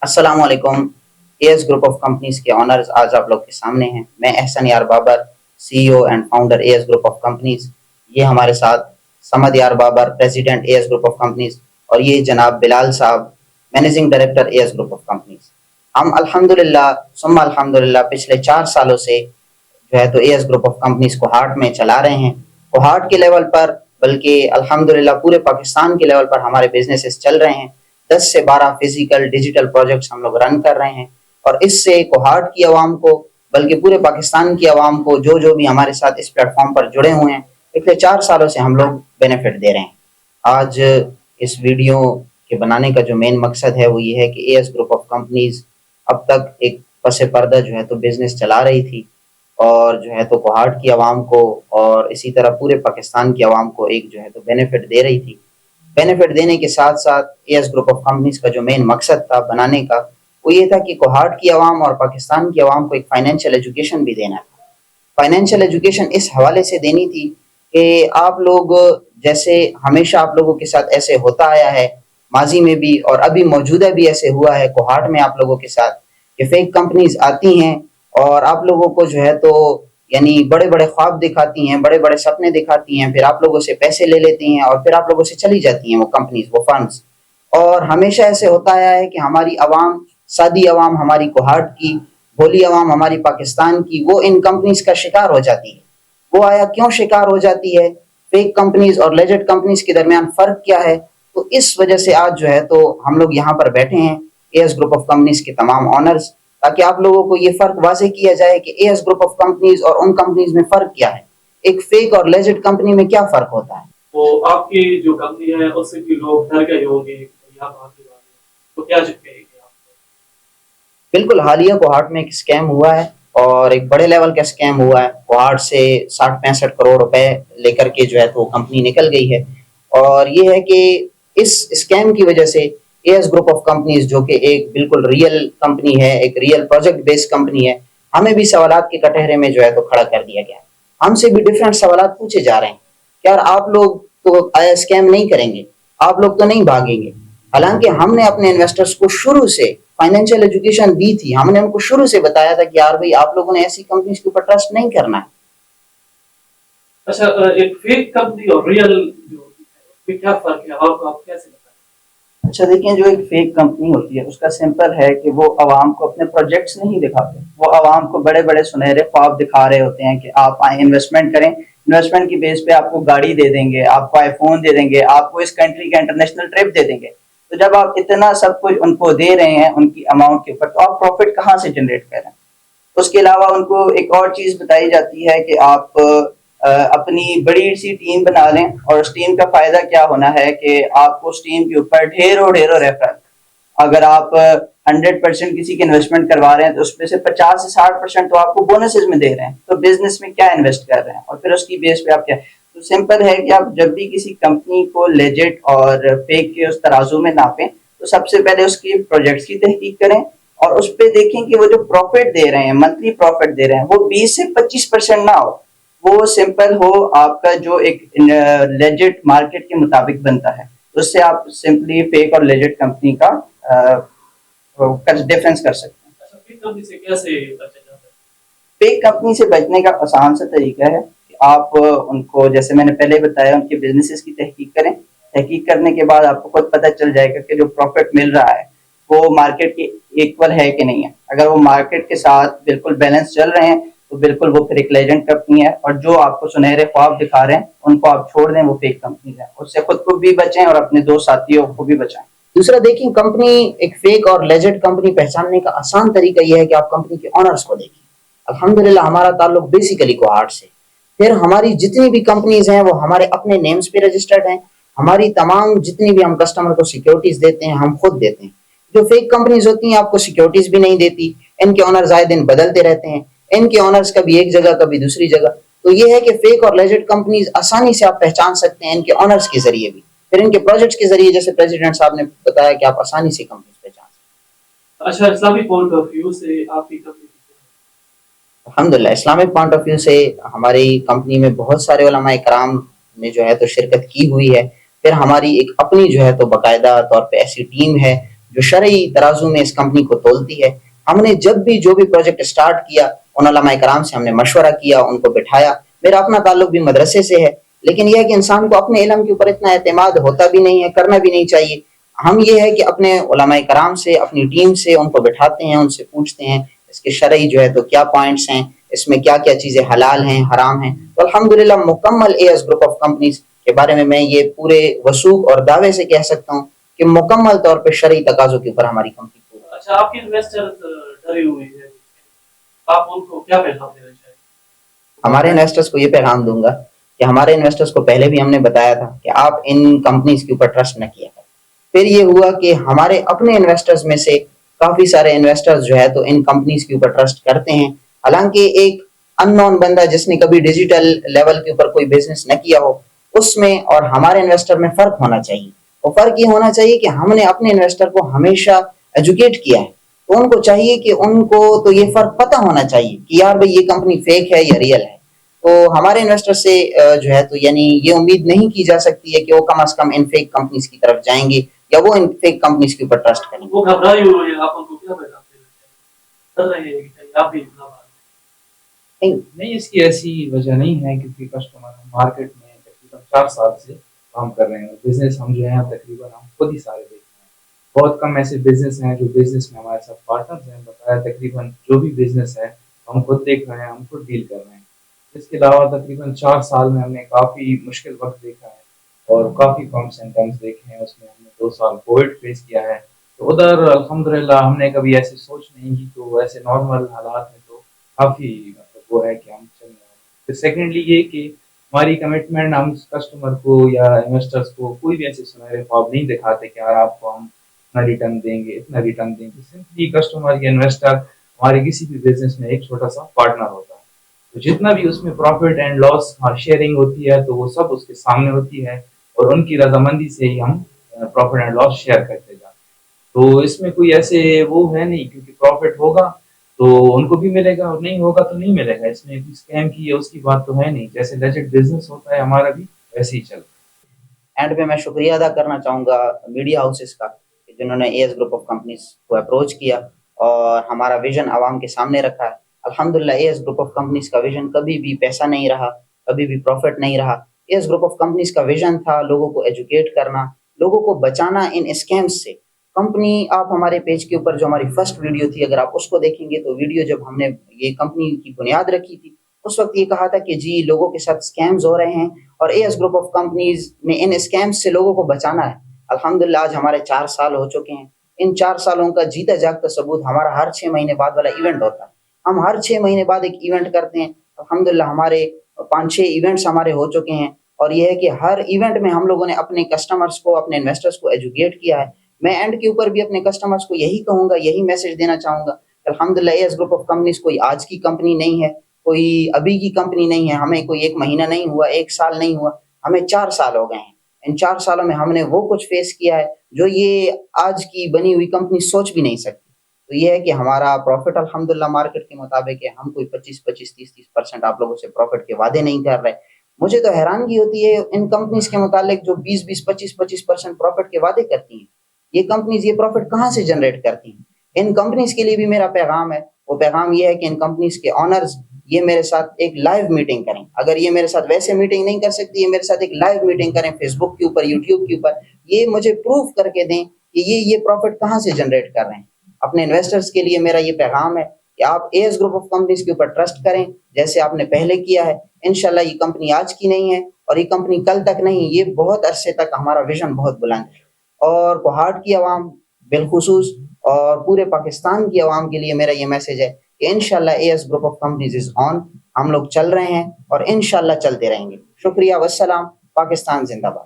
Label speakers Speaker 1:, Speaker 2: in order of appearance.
Speaker 1: अस्सलाम वालेकुम। AS group of companies के ऑनर्स आज आप लोग के सामने हैं। मैं Ehsan Yar Babar, CEO and founder AS group of companies. ये हमारे साथ Samad Yar Babar, president AS group of companies, और ये जनाब बिलाल साहब, managing director AS group of companies. हम अल्हम्दुलिल्लाह सुम्मा अल्हम्दुलिल्लाह पिछले 4 सालों से जो है तो एएस ग्रुप ऑफ कंपनीज को हार्ट में चला रहे हैं। वो हार्ट के लेवल पर बल्कि अल्हम्दुलिल्लाह पूरे पाकिस्तान के लेवल पर हमारे बिजनेसेस चल रहे हैं। 10 से 12 फिजिकल डिजिटल प्रोजेक्ट्स हम लोग रन कर रहे हैं, और इससे कोहार्ट की आवाम को बल्कि पूरे पाकिस्तान की आवाम को जो भी हमारे साथ इस प्लेटफॉर्म पर जुड़े हुए हैं, पिछले 4 सालों से हम लोग बेनिफिट दे रहे हैं। आज इस वीडियो के बनाने का जो मेन मकसद है वो ये है कि एएस ग्रुप ऑफ कंपनीज अब तक एक पस पर्दा जो है तो बिजनेस चला रही थी, और जो है तो कोहार्ट की आवाम को और इसी तरह पूरे पाकिस्तान की आवाम को एक जो है तो बेनिफिट दे रही थी। बेनिफिट देने के साथ साथ एएस ग्रुप ऑफ कंपनीज का जो मेन मकसद था बनाने का वो ये था कि कोहार्ट की आवाम और पाकिस्तान की आवाम को एक फाइनेंशियल एजुकेशन भी देना था। फाइनेंशियल एजुकेशन इस हवाले से देनी थी कि आप लोग, जैसे हमेशा आप लोगों के साथ ऐसे होता आया है, माजी में भी और अभी मौजूदा भी ऐसे हुआ है कोहार्ट में आप लोगों के साथ, कि फेक कंपनीज आती हैं और आप लोगों को जो है तो यानी बड़े बड़े ख्वाब दिखाती हैं, बड़े बड़े सपने दिखाती हैं, फिर आप लोगों से पैसे ले लेती हैं और फिर आप लोगों से चली जाती हैं वो कंपनीज, वो फंड्स। और हमेशा ऐसे होता आया है कि हमारी आवाम, सादी आवाम हमारी कोहार्ट की, भोली आवाम हमारी पाकिस्तान की, वो इन कंपनीज का शिकार हो जाती है। वो आया क्यों शिकार हो जाती है, फेक कंपनीज और लेजेड कंपनीज के दरमियान फ़र्क क्या है? तो इस वजह से आज जो है तो हम लोग यहाँ पर बैठे हैं, एएस ग्रुप ऑफ कंपनीज के तमाम ऑनर्स, ताकि आप लोगों को ये फ़र्क वाज़ेह किया जाए कि एएस ग्रुप ऑफ कंपनीज और उन कंपनीज में फ़र्क क्या है, एक फेक और लेजेड कंपनी में क्या फ़र्क होता है।
Speaker 2: तो आपकी जो कंपनी है उससे भी लोग डर गए होंगे यहाँ बाहर के बारे में, तो क्या कहेंगे आप?
Speaker 1: बिल्कुल, हालिया कोहार्ट में एक स्कैम हुआ है, और एक बड़े लेवल का स्कैम हुआ है। कोहार्ट से 60-65 करोड़ रुपए लेकर के जो है तो कंपनी निकल गई है। और ये है कि इस स्कैम की वजह से एएस ग्रुप ऑफ कंपनीज, जो कि एक बिल्कुल रियल कंपनी है, एक रियल प्रोजेक्ट बेस्ड कंपनी है, हमें भी सवालात के कटहरे में जो है तो खड़ा कर दिया गया है। हमसे भी डिफरेंट सवालात पूछे जा रहे हैं, यार आप लोग तो आया स्कैम नहीं करेंगे, आप लोग तो नहीं भागेंगे। हालांकि हमने अपने इन्वेस्टर्स को शुरू से फाइनेंशियल एजुकेशन दी थी, हमने उनको शुरू से बताया था कि यार भाई आप लोगों ने ऐसी कंपनीज के ऊपर ट्रस्ट नहीं करना है।
Speaker 2: अच्छा, एक फेक कंपनी और रियल जो होती है उसमें क्या फर्क है, आप कैसे बताएं?
Speaker 1: अच्छा देखिए, जो एक फेक कंपनी होती है उसका सिंपल है कि वो आवाम को अपने प्रोजेक्ट्स नहीं दिखाते, वो आवाम को बड़े बड़े सुनहरे ख्वाब दिखा रहे होते हैं कि आप आए इन्वेस्टमेंट करें, इन्वेस्टमेंट की बेस पे आपको गाड़ी दे देंगे, आपको आईफोन दे देंगे, आपको इस कंट्री का इंटरनेशनल ट्रिप दे देंगे। तो जब आप इतना सब कुछ उनको दे रहे हैं उनकी अमाउंट के ऊपर, तो आप प्रॉफिट कहाँ से जनरेट कर रहे हैं? उसके अलावा उनको एक और चीज बताई जाती है कि आप अपनी बड़ी सी टीम बना लें, और उस टीम का फायदा क्या होना है कि आपको उस टीम के ऊपर ढेरों ढेरों रेफरल, अगर आप 100% किसी की इन्वेस्टमेंट करवा रहे हैं तो उसमें से 50 से 60% तो आपको बोनसेस में दे रहे हैं। तो बिजनेस में क्या इन्वेस्ट कर रहे हैं, और फिर उसकी बेस पे आप क्या। तो सिंपल है कि आप जब भी किसी कंपनी को लेजिट और फेक के उस तराजू में नापें, तो सबसे पहले उसकी प्रोजेक्ट्स की तहकीक करें, और उस पर देखें कि वो जो प्रॉफिट दे रहे हैं, मंथली प्रॉफिट दे रहे हैं, वो 20 से 25% ना हो, वो सिंपल हो आपका जो एक लेजिट मार्केट के मुताबिक बनता है। उससे आप सिंपली फेक और लेजिट कंपनी का डिफरेंस कर सकते हैं।
Speaker 2: अच्छा, फेक कंपनी से कैसे बचा जाता है?
Speaker 1: फेक कंपनी से बचने का आसान सा तरीका है कि आप उनको, जैसे मैंने पहले बताया, उनके बिजनेसेस की तहकीक करें। तहकीक करने के बाद आपको खुद पता चल जाएगा कि जो प्रॉफिट मिल रहा है वो मार्केट के इक्वल है कि नहीं है। अगर वो मार्केट के साथ बिल्कुल बैलेंस चल रहे हैं तो बिल्कुल वो फिर एक लेजेंड कंपनी है, और जो आपको सुनहरे ख्वाब दिखा रहे हैं उनको आप छोड़ दें, वो फेक कंपनी है। उससे खुद को भी बचें और अपने दो साथियों को भी बचाएं। दूसरा देखिए, कंपनी एक फेक और लेजेंड कंपनी पहचानने का आसान तरीका यह है कि आप कंपनी के ऑनर्स को देखिए। अल्हम्दुलिल्लाह हमारा ताल्लुक बेसिकली कोहार्ट से, फिर हमारी जितनी भी कंपनीज हैं वो हमारे अपने नेम्स पे रजिस्टर्ड हैं। हमारी तमाम जितनी भी हम कस्टमर को सिक्योरिटीज देते हैं हम खुद देते हैं। जो फेक कंपनीज होती हैं आपको सिक्योरिटीज भी नहीं देती, इनके ऑनर्स आए दिन बदलते रहते हैं, इनके ऑनर्स कभी एक जगह कभी दूसरी जगह। तो ये है कि फेक और लेजेंड कंपनीज आसानी से आप पहचान सकते हैं इनके ऑनर्स के जरिए भी, फिर इनके प्रोजेक्ट्स के जरिए, जैसे प्रेसिडेंट साहब ने बताया कि आप आसानी से कंपनीज पहचान सकते
Speaker 2: अच्छा, इस्लामिक पॉइंट ऑफ व्यू से आपकी कंपनी
Speaker 1: हैं। अल्हम्दुलिल्लाह इस्लामिक पॉइंट ऑफ व्यू से हमारी कंपनी में बहुत सारे उलमा इकराम ने जो है तो शिरकत की हुई है। फिर हमारी एक अपनी जो है तो बाकायदा तौर पे ऐसी टीम है جو شرعی ترازو میں اس کمپنی کو تولتی ہے. ہم نے جب بھی جو بھی پروجیکٹ سٹارٹ کیا ان علماء کرام سے ہم نے مشورہ کیا, ان کو بٹھایا. میرا اپنا تعلق بھی مدرسے سے ہے, لیکن یہ ہے کہ انسان کو اپنے علم کے اوپر اتنا اعتماد ہوتا بھی نہیں ہے, کرنا بھی نہیں چاہیے. ہم یہ ہے کہ اپنے علماء کرام سے, اپنی ٹیم سے ان کو بٹھاتے ہیں, ان سے پوچھتے ہیں اس کے شرعی جو ہے تو کیا پوائنٹس ہیں, اس میں کیا کیا چیزیں حلال ہیں, حرام ہیں. تو الحمدللہ مکمل اے ایس گروپ آف کمپنیز کے بارے میں یہ پورے وثوق اور دعوے سے کہہ سکتا ہوں کہ مکمل طور پہ شرعی تقاضوں کے اوپر ہماری کمپنی.
Speaker 2: اچھا, آپ کے انویسٹر ڈری ہوئی ہے, آپ ان کو کیا پیغام دینا چاہیں؟
Speaker 1: ہمارے انویسٹرز کو یہ پیغام دوں گا کہ ہمارے انویسٹرز کو پہلے بھی ہم نے بتایا تھا کہ آپ ان کمپنیز کے اوپر ٹرسٹ نہ کیا کریں. پھر یہ ہوا کہ ہمارے اپنے انویسٹرز میں سے کافی سارے انویسٹرز جو ہے تو ان کمپنیز کے اوپر ٹرسٹ کرتے ہیں, حالانکہ ایک ان نون بندہ جس نے کبھی ڈیجیٹل لیول کے اوپر کوئی بزنس نہ کیا ہو, اس میں اور ہمارے انویسٹر میں فرق ہونا چاہیے. اور فرق یہ ہونا چاہیے کہ ہم نے اپنے انویسٹر کو ہمیشہ ایجوکیٹ کیا ہے, تو ان کو چاہیے کہ ان کو تو یہ فرق پتہ ہونا چاہیے کہ یار بھائی یہ کمپنی فیک ہے یا ریئل ہے. تو ہمارے انویسٹر سے جو ہے تو یعنی یہ امید نہیں کی جا سکتی ہے کہ وہ کم از کم ان فیک کمپنیز کی طرف جائیں گے یا وہ ان فیک کمپنیز کے اوپر ٹرسٹ کریں گے.
Speaker 2: وہ گھبرائی ہوئی ہے, آپ ان کو کیا پیغام دینا چاہیں؟ ڈر رہے ہیں کہ آپ بھی
Speaker 3: نہیں, اس کی ایسی وجہ نہیں ہے کیونکہ کسٹمر ہم مارکیٹ میں تقریباً 4 سال سے کام کر رہے ہیں. بزنس ہم جو ہیں تقریباً ہم خود ہی سارے دیکھ رہے ہیں. بہت کم ایسے بزنس ہیں جو بزنس میں ہمارے ساتھ پارٹنرز ہیں. بتایا تقریباً جو بھی بزنس ہے ہم خود دیکھ رہے ہیں, ہم خود ڈیل کر رہے ہیں. اس کے علاوہ تقریباً 4 سال میں ہم نے کافی مشکل وقت دیکھا ہے اور کافی بمپس اینڈ ڈمپس دیکھے ہیں. اس میں ہم نے 2 سال کووڈ فیس کیا ہے, تو ادھر الحمدللہ ہم نے کبھی ایسی سوچ نہیں کی. تو ایسے نارمل حالات میں تو کافی وہ ہے کہ ہم چل رہے ہیں. پھر سیکنڈلی یہ کہ ہماری کمٹمنٹ, ہم کسٹمر کو یا انویسٹرس کو کوئی بھی ایسے سنہرے خواب نہیں دکھاتے کہ یار آپ کو ہم اتنا ریٹرن دیں گے, اتنا ریٹرن دیں گے. سمپلی کسٹمر یا انویسٹر ہمارے کسی بھی بزنس میں ایک چھوٹا سا پارٹنر ہوتا ہے, تو جتنا بھی اس میں پروفٹ اینڈ لاس شیئرنگ ہوتی ہے تو وہ سب اس کے سامنے ہوتی ہے, اور ان کی رضامندی سے ہی ہم پروفٹ اینڈ لاس شیئر کرتے جاتے ہیں. تو اس میں کوئی ایسے وہ ہے نہیں, کیونکہ پروفٹ ہوگا تو ان کو بھی ملے گا اور نہیں ہوگا تو نہیں ملے گا. اس میں کوئی اسکیم کی ہے اس کی بات تو ہے نہیں. جیسے لیجٹ بزنس ہوتا ہے ہمارا بھی ویسے ہی چل رہا ہے.
Speaker 1: اینڈ پہ میں شکریہ ادا کرنا چاہوں گا میڈیا ہاؤسز کا, جنہوں نے اے ایس گروپ آف کمپنیز کو اپروچ کیا اور ہمارا ویژن عوام کے سامنے رکھا ہے. الحمدللہ اے ایس گروپ آف کمپنیز کا ویژن کبھی بھی پیسہ نہیں رہا, کبھی بھی پروفٹ نہیں رہا. اے ایس گروپ آف کمپنیز کا ویژن تھا لوگوں کو ایجوکیٹ کرنا, لوگوں کو بچانا ان اسکیمز سے. کمپنی, آپ ہمارے پیج کے اوپر جو ہماری فرسٹ ویڈیو تھی اگر آپ اس کو دیکھیں گے تو ویڈیو جب ہم نے یہ کمپنی کی بنیاد رکھی تھی اس وقت یہ کہا تھا کہ جی لوگوں کے ساتھ اسکیمز ہو رہے ہیں اور اے ایس گروپ آف کمپنیز نے ان اسکیمز سے لوگوں کو بچانا ہے. الحمدللہ آج ہمارے 4 سال ہو چکے ہیں. ان 4 سالوں کا جیتا جاگتا ثبوت ہمارا ہر 6 مہینے بعد والا ایونٹ ہوتا ہے. ہم ہر 6 مہینے بعد ایک ایونٹ کرتے ہیں. الحمدللہ ہمارے 5-6 ایونٹس ہمارے ہو چکے ہیں, اور یہ ہے کہ ہر ایونٹ میں ہم لوگوں نے اپنے کسٹمرز کو, اپنے انویسٹرز کو ایجوکیٹ کیا ہے. میں اینڈ کے اوپر بھی اپنے کسٹمرز کو یہی کہوں گا, یہی میسج دینا چاہوں گا کہ الحمدللہ اے ایس گروپ آف کمپنیز کوئی آج کی کمپنی نہیں ہے, کوئی ابھی کی کمپنی نہیں ہے. ہمیں کوئی 1 مہینہ نہیں ہوا, 1 سال نہیں ہوا, ہمیں 4 سال ہو گئے ہیں. ان 4 سالوں میں ہم نے وہ کچھ فیس کیا ہے جو یہ آج کی بنی ہوئی کمپنی سوچ بھی نہیں سکتی. تو یہ ہے کہ ہمارا پروفٹ الحمدللہ مارکیٹ کے مطابق ہے. ہم کوئی 25-25, 30-30% آپ لوگوں سے پروفٹ کے وعدے نہیں کر رہے. مجھے تو حیرانگی ہوتی ہے ان کمپنیز کے متعلق جو 20-20, 25-25% پروفٹ کے وعدے کرتی ہیں. یہ کمپنیز یہ پروفٹ کہاں سے جنریٹ کرتی ہیں؟ ان کمپنیز کے لیے بھی میرا پیغام ہے. وہ پیغام یہ ہے کہ ان کمپنیز کے آنرز یہ میرے ساتھ ایک لائیو میٹنگ کریں. اگر یہ میرے ساتھ ویسے میٹنگ نہیں کر سکتی, یہ میرے ساتھ ایک لائیو میٹنگ کریں فیس بک کے اوپر, یوٹیوب کے اوپر. یہ مجھے پروف کر کے دیں کہ یہ پروفٹ کہاں سے جنریٹ کر رہے ہیں. اپنے انویسٹرز کے لیے میرا یہ پیغام ہے کہ آپ اے ایس گروپ آف کمپنیز کے اوپر ٹرسٹ کریں جیسے آپ نے پہلے کیا ہے. انشاءاللہ یہ کمپنی آج کی نہیں ہے اور یہ کمپنی کل تک نہیں, یہ بہت عرصے تک ہمارا ویژن بہت بلند ہے. اور کوہاٹ کی عوام بالخصوص اور پورے پاکستان کی عوام کے لیے میرا یہ میسج ہے کہ انشاءاللہ A S group of companies is on. ہم لوگ چل رہے ہیں اور انشاءاللہ چلتے رہیں گے. شکریہ, والسلام. پاکستان زندہ باد.